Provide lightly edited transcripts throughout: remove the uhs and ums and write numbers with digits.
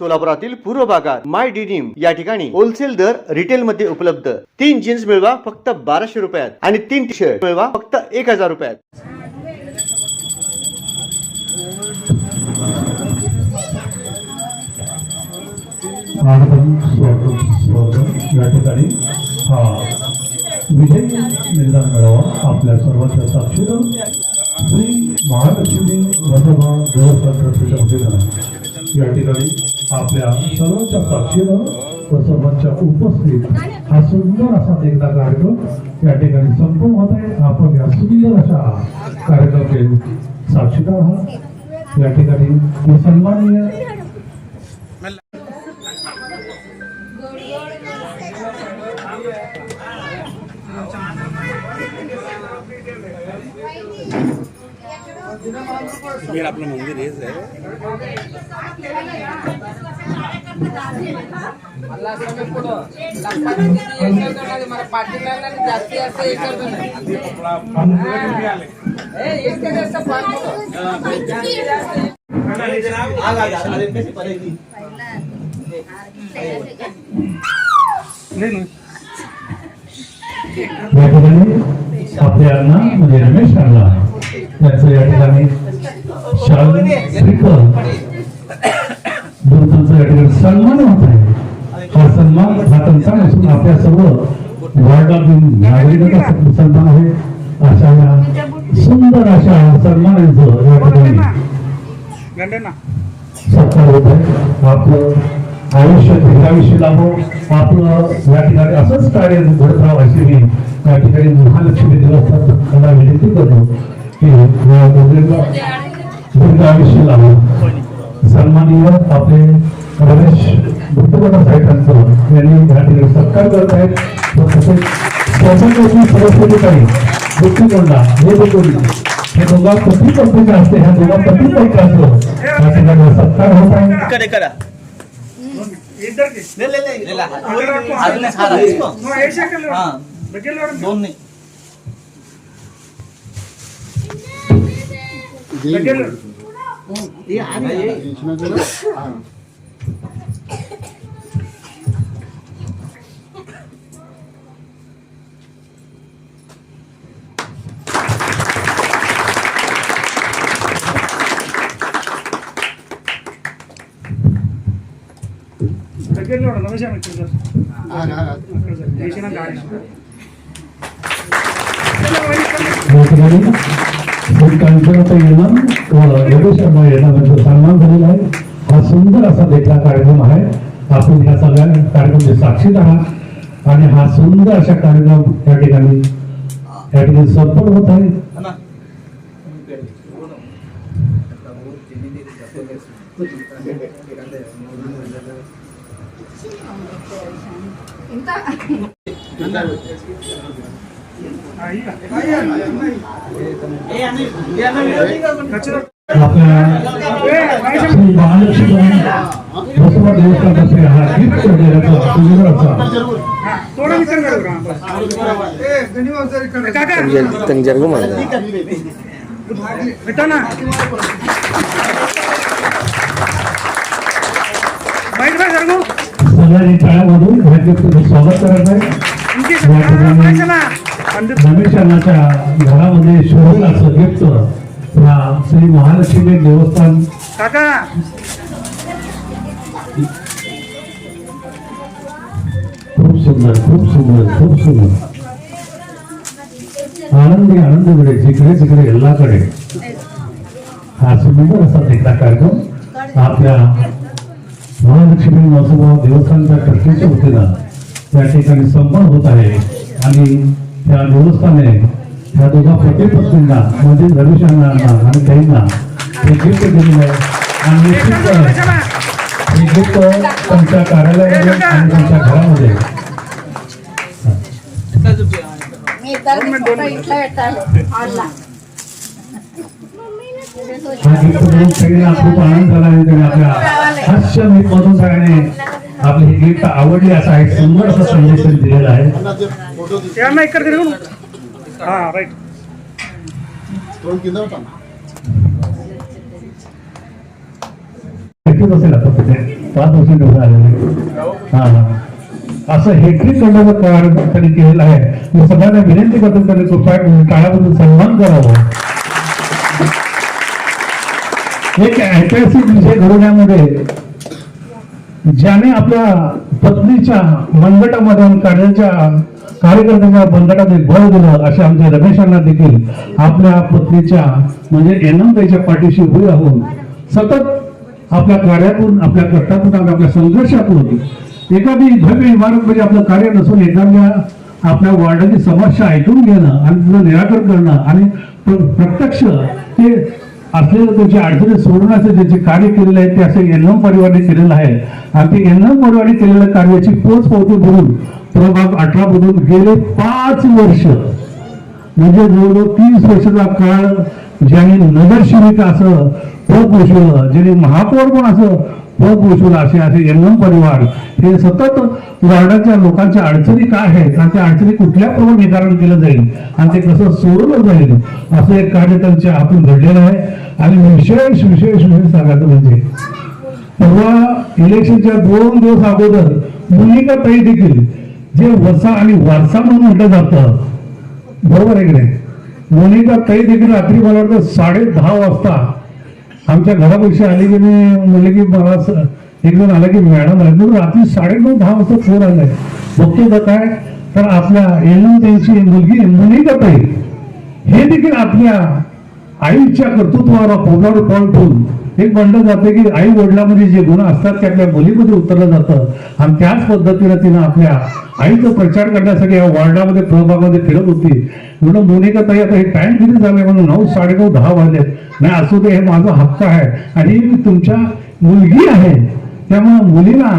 सोलापुरातील पूर्व भागात माय डिनिम या ठिकाणी होलसेल दर रिटेल मध्ये उपलब्ध। 3 जीन्स मिळवा फक्त 1200 रुपयात आणि 3 टी शर्ट मिळवा फक्त 1000 रुपयात। या ठिकाणी विजय निर्धार मिळावा आपल्या सर्वांच्या साक्षीनं श्री महालक्ष्मी वसुधा देवस्थान या ठिकाणी आपल्या सर्वांच्या साक्षीनं व सर्वांच्या उपस्थित हा सुंदर असा देखता कार्यक्रम या ठिकाणी संपन्न होत आहे। आपण या सुंदर अशा कार्यक्रमाचे साक्षीदार आहात। या ठिकाणी सन्माननीय मेरा अपना मंदिर है आपल्या म्हणजे रमेश काढला त्याचं या ठिकाणी सन्मान होत आहे। हा सन्मान हा त्यांचा नसून आपल्या सर्व वार्डातील नागरिकांचा सन्मान आहे। अशा या सुंदर अशा सन्मानाचं या ठिकाणी सत्कार होत आहे। आपलं आयुष्य दीर्घायुष्य लाभो, आपलं या ठिकाणी असंच कार्य घडत राहावं अशी मी या ठिकाणी महालक्ष्मी देवस्थानाला विनंती करतो की दीर्घायुष्य लाभो। सन्माननीय आपले रमेश बुद्धगोटा साहेबांचं यांनी या ठिकाणी सत्कार करत आहेत। तसेच सरस्वतीताई बुद्धिकोंडा हे बुद्धगोंडा हे दोघा पती पत्नीचे असते, ह्या दोघा पती पत्नी असतो या ठिकाणी सत्कार होत आहे। सन्मान झालेला आहे। हा सुंदर असा देखला कार्यक्रम आहे। आपण या सगळ्या कार्यक्रमाचे साक्षीदार आहात आणि हा सुंदर अशा कार्यक्रम या ठिकाणी संपन्न होत आहे। स्वागत करत आहे। रमेश अण्णाच्या घरामध्ये शोभेल असं गिफ्ट श्री महालक्ष्मी देवस्थान खूप सुंदर खूप सुंदर खूप सुंदर आनंदी आनंद मिळे जिकडे तिकडे ಎಲ್ಲाकडे हा सुंदर असा देखला कार्यक्रम आपल्या महालक्ष्मी वसुधा देवस्थानच्या ट्रस्टीच्या वतीनं त्या ठिकाणी संपन्न होत आहे। आणि त्या देवस्थानाने त्या दोघा पती पत्नींना म्हणजे रमेश अण्णांना आणि ताईंना हे गिफ्ट दिलेलं आहे आणि हे गिफ्ट त्यांच्या कार्यालयामध्ये आणि त्यांच्या घरामध्ये खूप आनंद झाला आहे। त्याने आपल्या हास्य मधून सगळ्यांनी आपली ही गिफ्ट आवडली असा एक सुंदर असा संदेश दिलेला आहे। असेल आता 5 वर्ष निवडून आलेले. हा, असं हेक्टरी खंडाचं कार्य त्यांनी केलेलं आहे. मी सगळ्यांना विनंती करतो त्यांनी कृपया काळाबद्दल सन्मान करावा. एक ऐतिहासिक विषय घडवण्यामध्ये ज्याने आपल्या पत्नीच्या मनगटामध्ये कार्यकर्त्याच्या मनगटात एक बळ दिलं, अशा आमच्या रमेशांना देखील आपल्या पत्नीच्या म्हणजे एनमताईच्या पाठीशी उभी राहून सतत आपल्या कार्यातून, आपल्या कष्टातून, आपल्या संघर्षातून एखादी भव्य इमारत म्हणजे आपलं कार्य नसून एखाद्या आपल्या वार्डाची समस्या ऐकून घेणं आणि तिचं निराकरण करणं आणि प्रत्यक्ष ते असलेलं त्यांची अडचणी सोडवण्याचं जे कार्य केलेलं आहे ते असे एनएम परिवाराने केलेलं आहे. आणि ते एनएम परिवाराने केलेल्या कार्याची पोचपावती म्हणून प्रभाग 18 मधून गेले 5 वर्ष म्हणजे जवळजवळ 30 वर्षाचा काळ ज्यांनी नगरसेविका असं पद भूषवलं, ज्यांनी महापौर पण असं पद भूषवलं, असे एनएम परिवार हे सतत वार्डाच्या लोकांच्या अडचणी काय आहेत आणि त्या अडचणी कुठल्या प्रमाणे निवारण केलं जाईल आणि ते कसं सोडवलं जाईल असं एक कार्य त्यांच्या हातून घडलेलं आहे. आणि विशेष सांगायचं म्हणजे तेव्हा इलेक्शनच्या 2 दिवस अगोदर मोनिका ताई देखील जे वसा आणि वारसा म्हणून म्हटलं जातं, बरोबर आहे की नाही, मोनिका ताई देखील रात्री मला वाटतं 10:30 वाजता आमच्या घरापेक्षा आली की मी म्हणले की मला एक जण आला की मॅडम आले, रात्री 9:30-10 वाजता फोन आलाय. बघतो का काय तर आपल्या एनएम त्यांची मुलगी मोनिका ताई हे देखील आपल्या आईच्या कर्तृत्वावर पोटावर पाऊल ठेवून एक म्हणलं जातं की आई वडिलांमध्ये जे गुण असतात ते आपल्या मुलीमध्ये उतरलं जातं. आणि त्याच पद्धतीनं तिनं आपल्या आईचा प्रचार करण्यासाठी या वार्डामध्ये प्रभागामध्ये फिरत होती. म्हणून मोनिका ताई आता हे टाइम किती झाले म्हणून 9, 9:30, 10 वाजले. नाही असू दे, हे माझा हक्क आहे आणि तुमच्या मुलगी आहे त्यामुळे मुलीला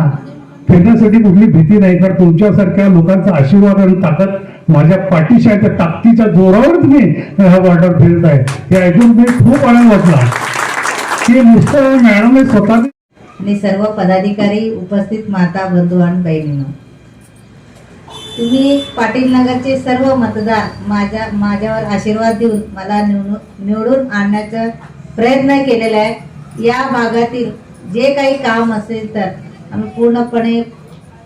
फिरण्यासाठी कुठली भीती नाही, कारण तुमच्यासारख्या लोकांचा आशीर्वाद आणि ताकद माझ्या पाठीशी आहे. त्या ताकदीच्या जोरावर तुम्ही ह्या वार्डावर फिरत आहे. हे ऐकून मी खूप आनंद वाटला की नुसतं मॅडमने स्वतः आणि सर्व पदाधिकारी, उपस्थित माता, बंधू आणि बहिणींनो, तुम्ही पाटील नगरचे सर्व मतदार माझ्यावर आशीर्वाद देऊन मला निवडून आणण्याचा प्रयत्न केलेला आहे. या भागातील जे काही काम असेल तर आम्ही पूर्णपणे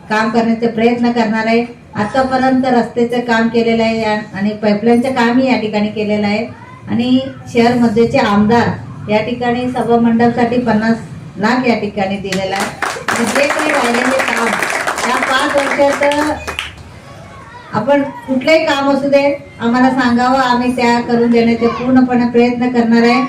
काम करण्याचा प्रयत्न करणार आहे. आतापर्यंत रस्त्याचं काम केलेलं आहे आणि पाईपलाईनचं कामही या ठिकाणी केलेलं आहे. आणि शहर मध्येचे आमदार या ठिकाणी सभा मंडपसाठी 50 लाख या ठिकाणी दिलेलं आहे. आणि जे काही राहिलेले काम या 5 वर्षात आपण कुठलंही काम असू दे आम्हाला सांगावं, आम्ही त्या करून देण्याचे पूर्णपणे प्रयत्न करणार आहे.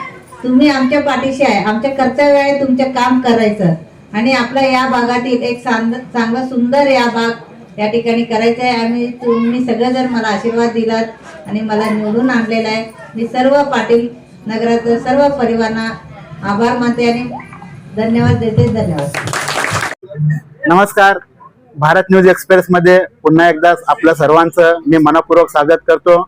तुम्ही आमच्या पाठीशी आहे, आमचं कर्तव्य आहे तुमचं काम करायचं आणि आपल्या या भागातील एक चांगला सुंदर या भाग या ठिकाणी करायचं आहे. आणि तुम्ही सगळेजण मला आशीर्वाद दिलात आणि मला निवडून आणलेला आहे. मी सर्व पाटील नगराचं सर्व परिवारांना आभार मानते आणि धन्यवाद देते. धन्यवाद. नमस्कार. भारत न्यूज एक्सप्रेस मध्ये पुन्हा एकदा आपल्या सर्वांचं मी मनपूर्वक स्वागत करतो.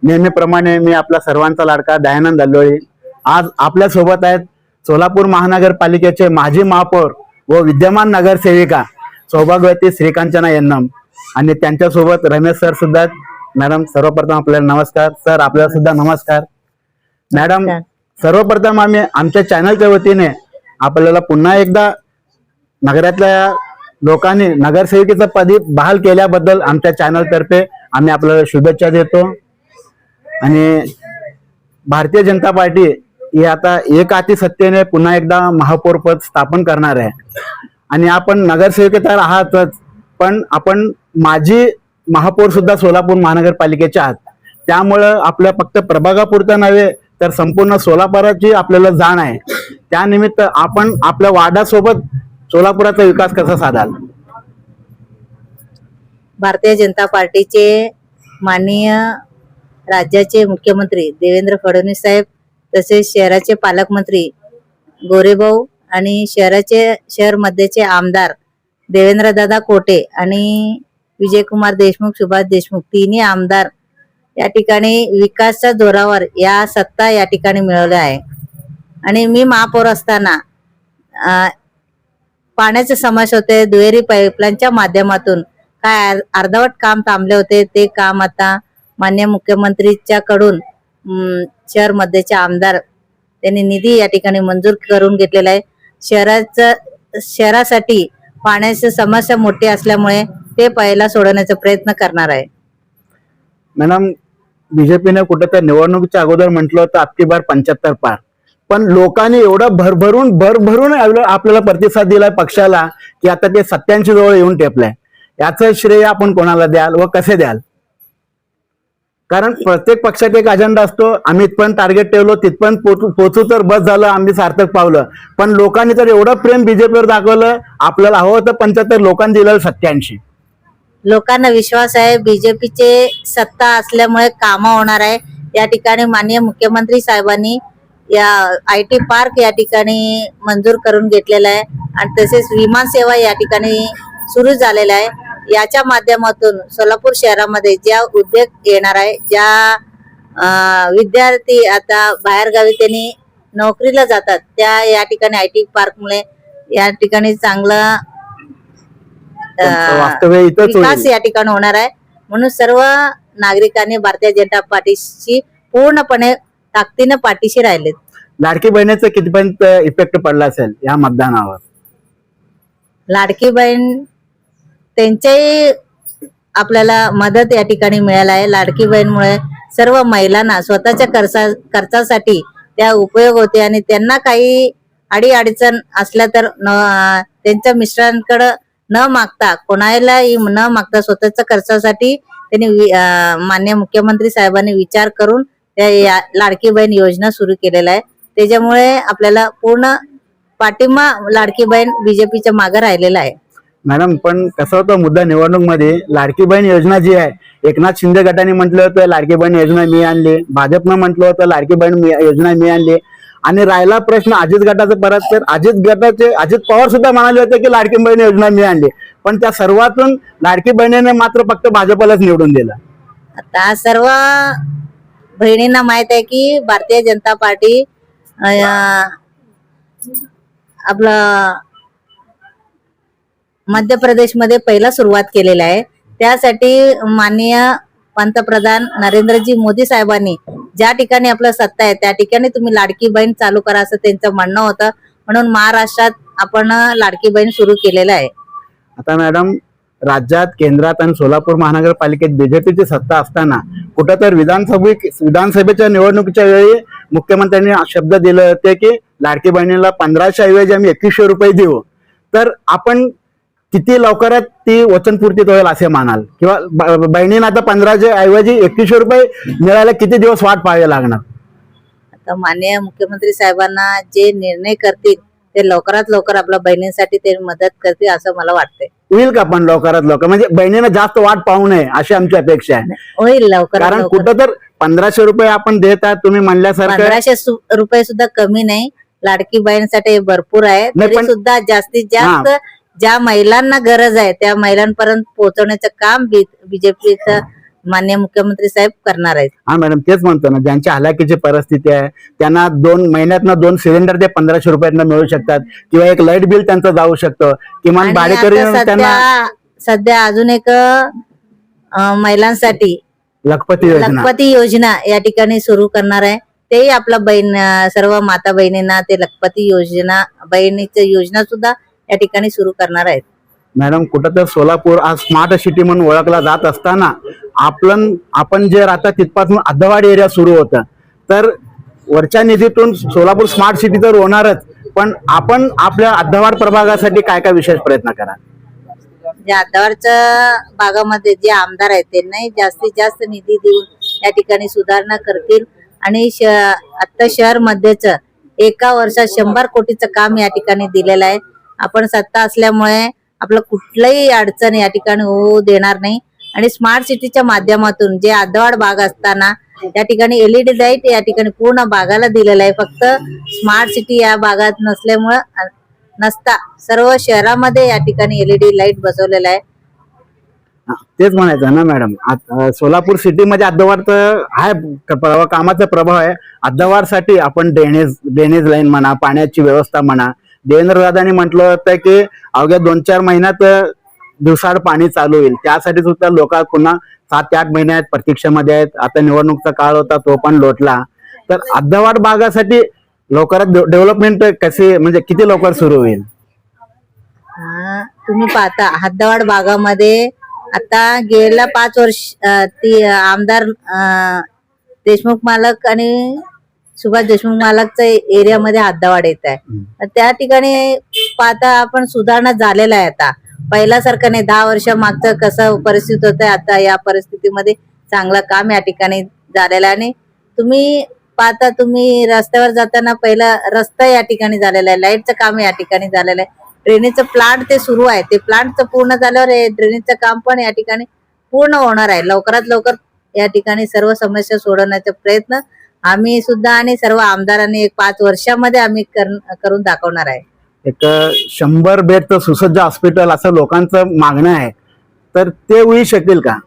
नेहमीप्रमाणे मी आपला सर्वांचा लाडका दयानंद अल्लोळी आज आपल्या सोबत आहेत. सोलापूर महानगरपालिकेचे माजी महापौर व विद्यमान नगरसेविका सौभाग्यवती श्रीकांचना एन्नम आणि त्यांच्यासोबत रमेश सर सुद्धा आहेत. मॅडम सर्वप्रथम आपल्याला नमस्कार. सर आपल्याला सुद्धा नमस्कार. मॅडम सर्वप्रथम आम्ही आमच्या चॅनलच्या वतीने आपल्याला पुन्हा एकदा नगरातल्या लोकांनी नगरसेविकेचं पदी बहाल केल्याबद्दल आमच्या चॅनल तर्फे आम्ही आपल्याला शुभेच्छा देतो. आणि भारतीय जनता पार्टी ही आता एक हाती सत्तेने पुन्हा एकदा महापौर पद स्थापन करणार आहे. आणि आपण नगरसेविका तर आहातच, पण आपण माजी महापौर सुद्धा सोलापूर महानगरपालिकेचे आहात. त्यामुळं आपल्या फक्त प्रभागापुरतं नव्हे तर संपूर्ण सोलापुराची आपल्याला जाण आहे. त्यानिमित्त आपण आपल्या वार्डासोबत सोलापुराचा विकास कसा साधाल? भारतीय जनता पार्टीचे माननीय राज्याचे मुख्यमंत्री देवेंद्र फडणवीस साहेब, तसेच शहराचे पालकमंत्री गोरेभाऊ आणि शहर मध्येचे आमदार देवेंद्रदादा कोटे आणि विजयकुमार देशमुख, सुभाष देशमुख तिन्ही आमदार या ठिकाणी विकासाच्या जोरावर या सत्ता या ठिकाणी मिळवल्या आहे. आणि मी महापौर असताना पाण्याचे समस्या होते, दुहेरी पाईपलाईनच्या माध्यमातून काय अर्धवट काम थांबले होते, ते काम आता माननीय मुख्यमंत्रीच्या कडून शहर मध्येचे आमदार त्यांनी निधी या ठिकाणी मंजूर करून घेतलेला आहे. शहराचं शहरासाठी पाण्याची समस्या मोठी असल्यामुळे ते पहिला सोडवण्याचा प्रयत्न करणार आहे. मॅडम, बीजेपीने कुठे तर निवडणुकीच्या अगोदर म्हटलं होतं अबकी बार 75 पार, पण लोकांनी एवढं भरभरून आपल्याला प्रतिसाद दिलाय पक्षाला की आता ते 87 जवळ येऊन टेपलंय. याचं श्रेय आपण कोणाला द्याल व कसे द्याल? कारण प्रत्येक पक्षात एक अजेंडा असतो. आम्ही इथपर्यंत टार्गेट ठेवलो, तिथपर्यंत पोचू तर बस झालं, आम्ही सार्थक पावलं. पण लोकांनी तर एवढं प्रेम बीजेपीवर दाखवलं, आपल्याला हवं होतं 75, लोकांनी दिलं 87. लोकांना विश्वास आहे बीजेपीचे सत्ता असल्यामुळे कामं होणार आहे. या ठिकाणी माननीय मुख्यमंत्री साहेबांनी या IT पार्क या ठिकाणी मंजूर करून घेतलेला आहे आणि तसेच विमान सेवा या ठिकाणी सुरू झालेला आहे. याच्या माध्यमातून सोलापूर शहरामध्ये ज्या उद्योग येणार आहे, ज्या विद्यार्थी आता बाहेरगावी त्यांनी नोकरीला जातात, त्या या ठिकाणी IT पार्क मुळे या ठिकाणी चांगला वास्तव्य इथंच विकास होईल. या ठिकाणी होणार आहे. म्हणून सर्व नागरिकांनी भारतीय जनता पार्टीशी पूर्णपणे ताकदीने पाठीशी राहिलेत. लाडकी बहिणीचा कितीपर्यंत इफेक्ट पडला असेल या मतदानावर? लाडकी बहीण त्यांच्याही आपल्याला मदत या ठिकाणी मिळाला आहे. लाडकी बहीणमुळे सर्व महिलांना स्वतःच्या खर्चासाठी त्या उपयोग होते आणि त्यांना काही अडीअडचण असल्या तर त्यांच्या मिस्टरांकडे न मागता, कोणालाही न मागता स्वतःच्या खर्चासाठी त्यांनी माननीय मुख्यमंत्री साहेबांनी विचार करून त्या लाडकी बहीण योजना सुरू केलेला आहे. त्याच्यामुळे आपल्याला पूर्ण पाठिंबा लाडकी बहीण बीजेपीच्या मागे राहिलेला आहे. मॅडम, पण कसं होतं मुद्दा निवडणूक मध्ये लाडकी बहीण योजना जी आहे, एकनाथ शिंदे गटाने म्हटलं होतं लाडकी बहीण योजना मी आणली, भाजपनं म्हटलं होतं लाडकी बहीण योजना मी आणली, आणि राहिला प्रश्न अजित गटाचा परत, तर अजित पवार सुद्धा म्हणाले होते की लाडकी बहीण योजना मी आणली, पण त्या सर्वातून लाडकी बहिणीने मात्र फक्त भाजपलाच निवडून दिलं. आता सर्व बहिणींना माहित आहे की भारतीय जनता पार्टी आपलं मध्य प्रदेशमध्ये पहिला सुरुवात केलेला आहे. त्यासाठी माननीय पंतप्रधान नरेंद्रजी मोदी साहेबांनी ज्या ठिकाणी आपलं सत्ता आहे त्या ठिकाणी तुम्ही लाडकी बहीण चालू करा असं त्यांचं म्हणणं होतं. म्हणून महाराष्ट्रात आपण लाडकी बहीण सुरू केलेलं आहे. आता मॅडम, राज्यात, केंद्रात आणि सोलापूर महानगरपालिकेत बीजेपीची सत्ता असताना कुठं तर विधानसभेच्या निवडणुकीच्या वेळी मुख्यमंत्र्यांनी शब्द दिले होते की लाडकी बहिणीला 1500 ऐवजी आम्ही 2100 रुपये देऊ. तर आपण किती लवकरात ती वचनपूर्ती होईल असे मानाल, किंवा बहिणींना आता 1500 ऐवजी 2100 रुपये मिळायला किती दिवस वाट पाहावी लागणार? आता माननीय मुख्यमंत्री साहेबांना जे निर्णय करतील ते लवकरात लवकर आपल्या बहिणींसाठी ते मदत करतील असं मला वाटतंय. होईल का पण लवकरात लवकर? म्हणजे बहिणीनं जास्त वाट पाहू नये अशी आमची अपेक्षा आहे. होईल लवकरात कारण लवकर. कुठं तर 1500 रुपये आपण देतात, तुम्ही म्हणल्यासारखं 1500 रुपये सुद्धा कमी नाही. लाडकी बहीणसाठी भरपूर आहे. नाही, तरी पण- सुद्धा जास्तीत जास्त ज्या महिलांना गरज आहे त्या महिलांपर्यंत पोहोचवण्याचं काम बीजेपीचं माननीय मुख्यमंत्री साहेब करणार आहेत. हा मॅडम, तेच म्हणतो ना, ज्यांच्या हलाखीची परिस्थिती आहे त्यांना 2 महिन्यातनं 2 सिलेंडर ते 1500 रुपयांना मिळू शकतात, किंवा एक लाईट बिल त्यांचं जाऊ शकतं, किमान आणि भाडेकरी आता त्यांना सध्या अजून एक महिलांसाठी लखपती योजना. लखपती योजना या ठिकाणी सुरू करणार आहे. तेही आपला बहीण सर्व माता बहिणींना ते लखपती योजना, बहिणीची योजना सुद्धा या ठिकाणी सुरू करणार आहेत. मॅडम, कुठं तर सोलापूर आज स्मार्ट सिटी म्हणून ओळखला जात असताना आपण जे राहतात तिथपासून अद्धवाडी एरिया सुरू होतं, तर वरच्या निधीतून सोलापूर स्मार्ट सिटी तर होणारच, पण आपण आपल्या अद्धवाड प्रभागासाठी काय काय विशेष प्रयत्न करा? ज्या अद्धवाडच्या भागामध्ये जे आमदार आहेत त्यांनाही जास्तीत जास्त निधी देऊन या ठिकाणी सुधारणा करतील आणि आता शहर मध्येच एका वर्षात 100 कोटीचं काम या ठिकाणी दिलेलं आहे. आपण सत्ता असल्यामुळे आपलं कुठलंही अडचण या ठिकाणी होऊ देणार नाही. आणि स्मार्ट सिटीच्या माध्यमातून जे अद्धवाड भाग असताना या ठिकाणी LED लाईट या ठिकाणी पूर्ण भागाला दिलेला आहे. फक्त स्मार्ट सिटी या भागात नसता सर्व शहरामध्ये या ठिकाणी LED लाईट बसवलेला आहे. तेच म्हणायचं ना मॅडम, सोलापूर सिटीमध्ये अद्धवाडचं आहे कामाचा प्रभाव आहे. अद्धवाडसाठी आपण ड्रेनेज लाईन म्हणा, पाण्याची व्यवस्था म्हणा, देवेंद्र दादांनी म्हटलं होतं की अवघ्या 2-4 महिन्यात दिवसाआड पाणी चालू होईल. त्यासाठी सुद्धा लोक पुन्हा 7 ते 8 महिन्यात प्रतीक्षेमध्ये आहेत. आता निवडणूकचा काळ होता तो पण लोटला. तर अद्धवाड भागासाठी लवकरात डेव्हलपमेंट कशी, म्हणजे किती लवकर सुरू होईल? तुम्ही पाहता हद्दवाड भागामध्ये आता गेल्या 5 वर्ष ती आमदार देशमुख मालक आणि सुभाष देशमुख मालकच्या एरियामध्ये हद्दवाड येत आहे. तर त्या ठिकाणी पाहता आपण सुधारणा झालेला आहे. आता पहिल्यासारखं नाही, 10 वर्ष मागचं कसं परिस्थिती होतं आता या परिस्थितीमध्ये चांगलं काम या ठिकाणी झालेलं आहे. आणि तुम्ही पाहता तुम्ही रस्त्यावर जाताना पहिला रस्ता या ठिकाणी झालेला आहे, लाईटचं काम या ठिकाणी झालेलं आहे, ड्रेनेजचं प्लांट ते सुरू आहे. ते प्लांटचं पूर्ण झाल्यावर हे ड्रेनेजचं काम पण या ठिकाणी पूर्ण होणार आहे. लवकरात लवकर या ठिकाणी सर्व समस्या सोडवण्याचा प्रयत्न आम्ही सुद्धा आणि सर्व आमदारांनी 5 वर्षामध्ये आम्ही करून दाखवणार आहे. एक 100 बेडचं सुसज्ज हॉस्पिटल असं लोकांचं मागणं आहे, तर ते होऊ शकेल का?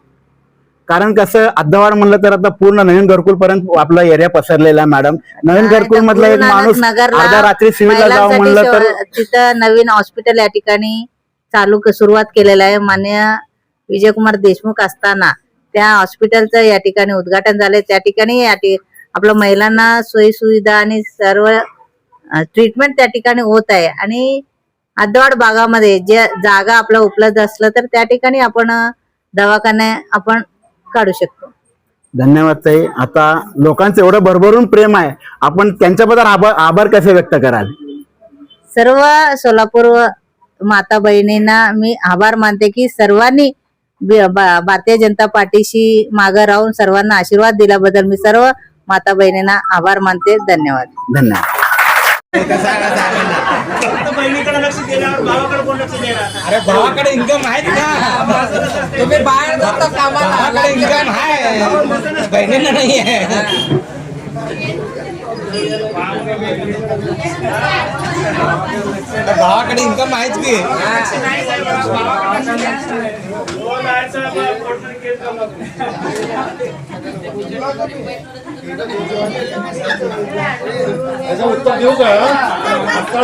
कारण कसं हद्दवाड म्हणलं तर आता पूर्ण नवीन घरकुल पर्यंत आपला एरिया पसरलेला आहे मॅडम. नवीन घरकुल मधला एक माणूस अर्ध्या रात्री सिव्हिलला जावं म्हणलं तर तिथं नवीन हॉस्पिटल या ठिकाणी सुरुवात केलेलं आहे. माननीय विजयकुमार देशमुख असताना त्या हॉस्पिटलचं या ठिकाणी उद्घाटन झालंय. त्या ठिकाणी आपल्या महिलांना सोयी सुविधा आणि सर्व ट्रीटमेंट त्या ठिकाणी होत आहे. आणि हद्दवाड भागामध्ये जे जागा आपला उपलब्ध असलं तर त्या ठिकाणी आपण दवाखाने आपण काढू शकतो. धन्यवाद ताई. आता लोकांचं एवढं भरभरून प्रेम आहे, आपण त्यांच्याबद्दल आभार कसे व्यक्त कराल? सर्व सोलापूर माता बहिणींना मी आभार मानते की सर्वांनी भारतीय जनता पार्टीशी मागे राहून सर्वांना आशीर्वाद दिल्याबद्दल मी सर्व माता बहिणींना आभार मानते. धन्यवाद. धन्यवाद. बहिणीकडे लक्ष दिल्यावर भावाकडे कोण लक्ष देणार? अरे भावाकडे इन्कम आहे ना, तुम्ही बाहेर जाता कामाला, भावाकडे इन्कम आहे, बहिणीला नाही आहे. भावाकडे इन्कम आहेच की. उत्तर देऊ का? आता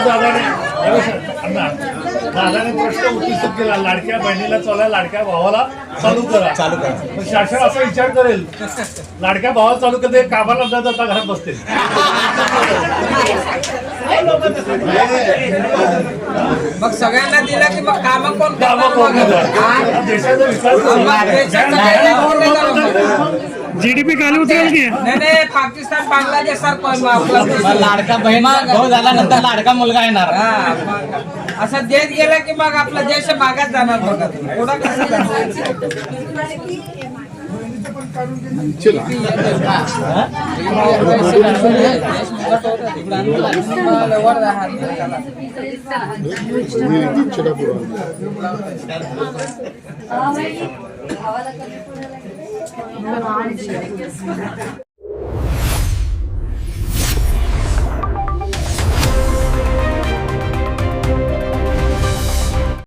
दादाने प्रश्न उत्तर केला, लाडक्या बहिणीला चालू, लाडक्या भावाला चालू करा. पण शासन असा विचार करेल, लाडक्या भावाला चालू करते, कामाला न जाता घरात बसते. मग सगळ्यांना दिला की मग काम कोण देशाचा विकास GDP खाली उतरेल की? नाही, पाकिस्तान बांगलादेश सारखं लाडका बहीण भाऊ झाल्यानंतर लाडका मुलगा येणार. असं देश गेला की मग आपला देश मागास जाणार. बघा थोडा कसं